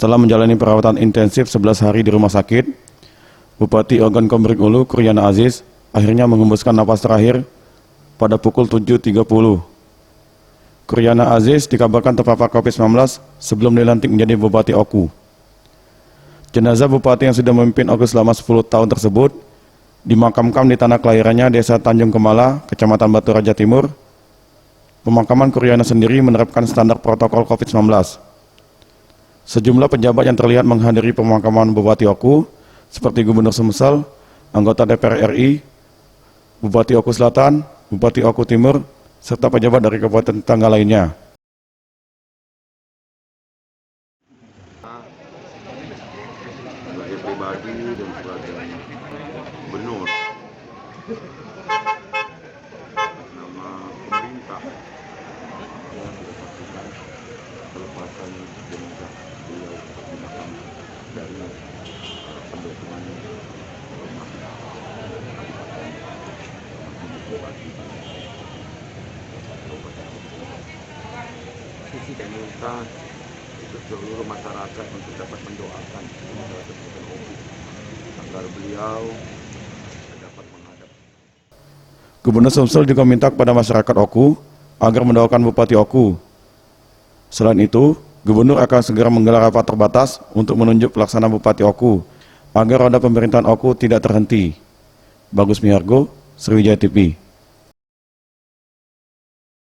Setelah menjalani perawatan intensif 11 hari di rumah sakit, Bupati Ogan Komering Ulu, Kuryana Aziz, akhirnya mengembuskan napas terakhir pada pukul 7.30. Kuryana Aziz dikabarkan terpapar COVID-19 sebelum dilantik menjadi Bupati Oku. Jenazah Bupati yang sudah memimpin Oku selama 10 tahun tersebut dimakamkan di tanah kelahirannya Desa Tanjung Kemala, Kecamatan Batu Raja Timur. Pemakaman Kuryana sendiri menerapkan standar protokol COVID-19. Sejumlah pejabat yang terlihat menghadiri pemakaman Bupati Oku, seperti Gubernur Sumsel, anggota DPR RI, Bupati Oku Selatan, Bupati Oku Timur, serta pejabat dari kabupaten tetangga lainnya. Sebagai pribadi dan sebagai gubernur, nama pemerintah yang sudah pastikan pelepasan jenazah beliau menggunakan dari pendokuman rumah kabupaten bupati saya minta untuk seluruh masyarakat untuk dapat mendoakan masyarakat Oku agar beliau dapat menghadap. Gubernur Sumsel juga minta kepada masyarakat Oku agar mendoakan Bupati Oku. Selain itu, Gubernur akan segera menggelar rapat terbatas untuk menunjuk pelaksana Bupati Oku agar roda pemerintahan Oku tidak terhenti. Bagus Mihargo, Sriwijaya TV.